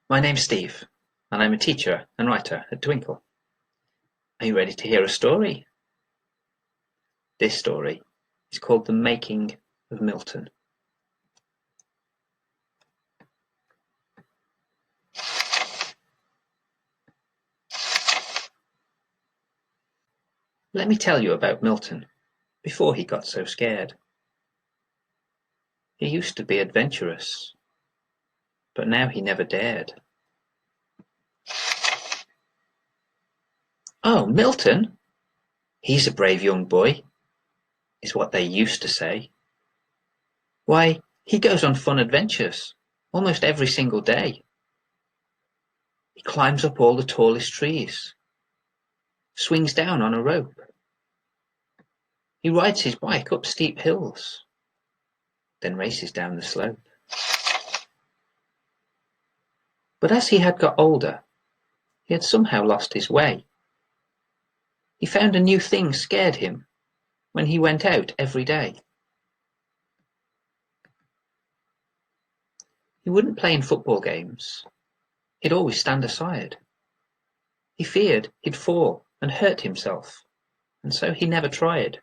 My name's Steve, and I'm a teacher and writer at Twinkl. Are you ready to hear a story? This story is called The Making of Milton. Let me tell you about Milton before he got so scared. He used to be adventurous, but now he never dared. "Oh, Milton! He's a brave young boy," is what they used to say. "Why, he goes on fun adventures almost every single day. He climbs up all the tallest trees, swings down on a rope. He rides his bike up steep hills, then races down the slope." But as he had got older, he had somehow lost his way. He found a new thing scared him when he went out every day. He wouldn't play in football games. He'd always stand aside. He feared he'd fall and hurt himself, and so he never tried.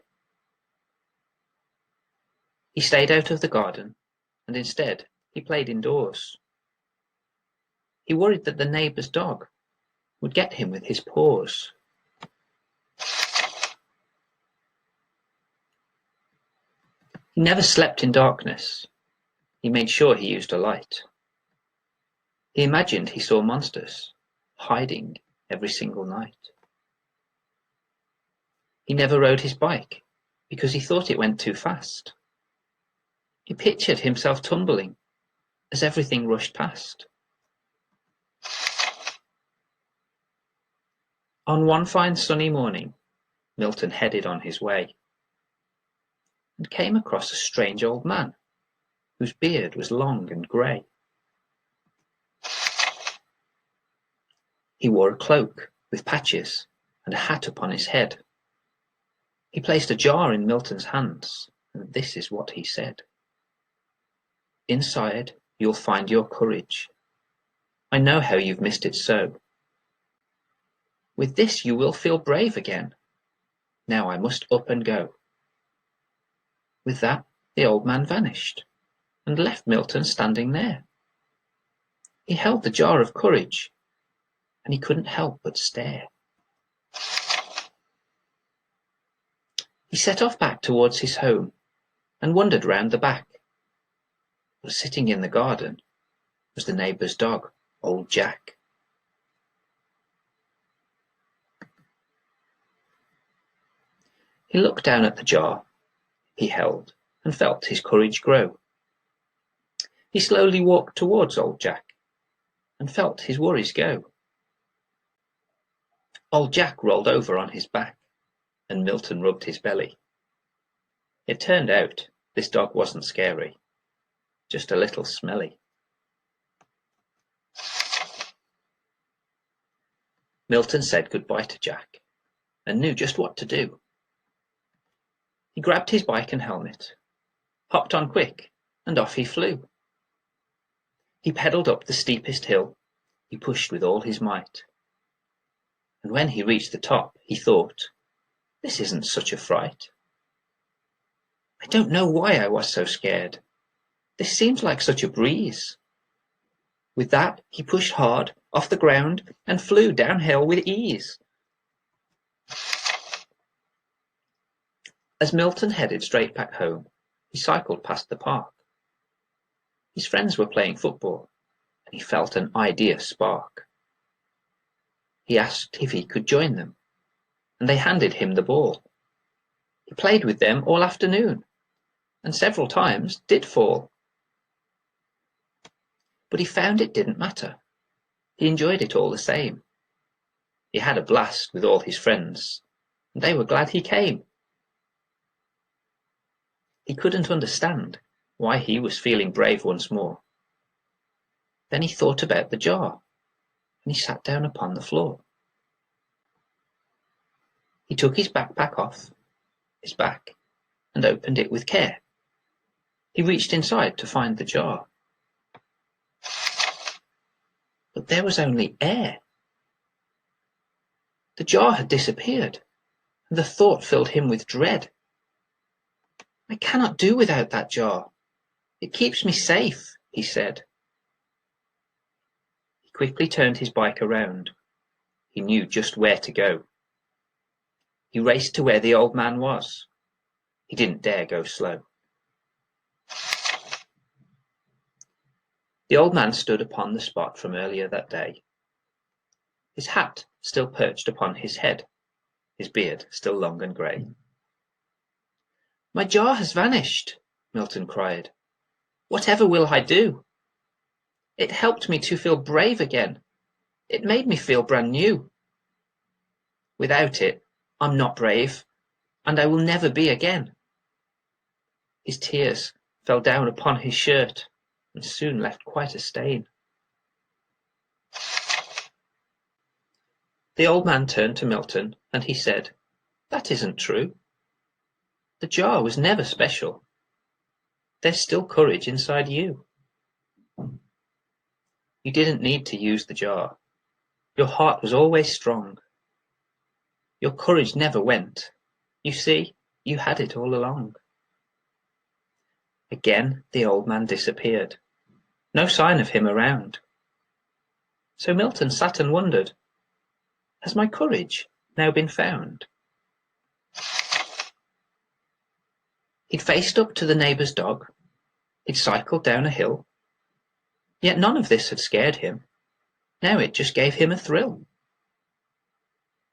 He stayed out of the garden, and instead he played indoors. He worried that the neighbour's dog would get him with his paws. He never slept in darkness. He made sure he used a light. He imagined he saw monsters hiding every single night. He never rode his bike because he thought it went too fast. He pictured himself tumbling as everything rushed past. On one fine sunny morning, Milton headed on his way and came across a strange old man whose beard was long and grey. He wore a cloak with patches and a hat upon his head. He placed a jar in Milton's hands, and this is what he said: "Inside you'll find your courage. I know how you've missed it so. With this you will feel brave again. Now I must up and go." With that the old man vanished and left Milton standing there. He held the jar of courage, and he couldn't help but stare. He set off back towards his home and wandered round the back. But sitting in the garden was the neighbour's dog, old Jack. He looked down at the jar he held and felt his courage grow. He slowly walked towards old Jack and felt his worries go. Old Jack rolled over on his back, and Milton rubbed his belly. It turned out this dog wasn't scary, just a little smelly. Milton said goodbye to Jack and knew just what to do. He grabbed his bike and helmet, hopped on quick, and off he flew. He pedalled up the steepest hill. He pushed with all his might. And when he reached the top, he thought, "This isn't such a fright. I don't know why I was so scared. This seems like such a breeze." With that, he pushed hard off the ground and flew downhill with ease. As Milton headed straight back home, he cycled past the park. His friends were playing football, and he felt an idea spark. He asked if he could join them, and they handed him the ball. He played with them all afternoon, and several times did fall. But he found it didn't matter. He enjoyed it all the same. He had a blast with all his friends, and they were glad he came. He couldn't understand why he was feeling brave once more. Then he thought about the jar, and he sat down upon the floor. He took his backpack off his back and opened it with care. He reached inside to find the jar. but there was only air. The jar had disappeared, and the thought filled him with dread. I cannot do without that jar. It keeps me safe, he said. He quickly turned his bike around. He knew just where to go. He raced to where the old man was. He didn't dare go slow. The old man stood upon the spot from earlier that day. His hat still perched upon his head, his beard still long and grey. My jar has vanished, Milton cried. Whatever will I do? It helped me to feel brave again. It made me feel brand new. Without it, I'm not brave, and I will never be again. His tears fell down upon his shirt and soon left quite a stain. The old man turned to Milton and he said, That isn't true. The jar was never special. There's still courage inside you. You didn't need to use the jar. Your heart was always strong. Your courage never went. You see, you had it all along. Again the old man disappeared. No sign of him around. So Milton sat and wondered, has my courage now been found? He'd faced up to the neighbour's dog. He'd cycled down a hill. Yet none of this had scared him. Now it just gave him a thrill.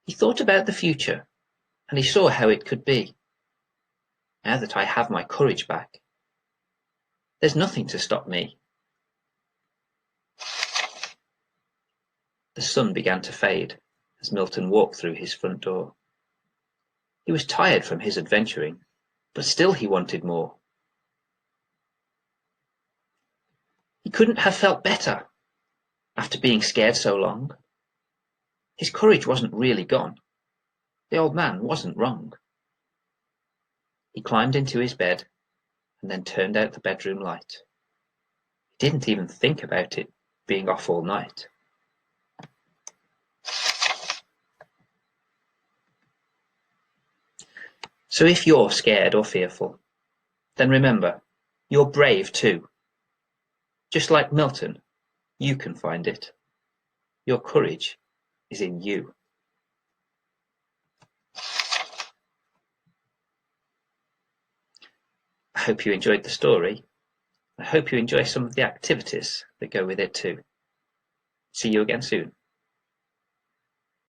He thought about the future, and he saw how it could be. Now that I have my courage back, there's nothing to stop me. The sun began to fade as Milton walked through his front door. He was tired from his adventuring, but still he wanted more. He couldn't have felt better after being scared so long. His courage wasn't really gone. The old man wasn't wrong. He climbed into his bed and then turned out the bedroom light. He didn't even think about it being off all night. So if you're scared or fearful, then remember, you're brave too. Just like Milton, you can find it. Your courage is in you. I hope you enjoyed the story. I hope you enjoy some of the activities that go with it too. See you again soon.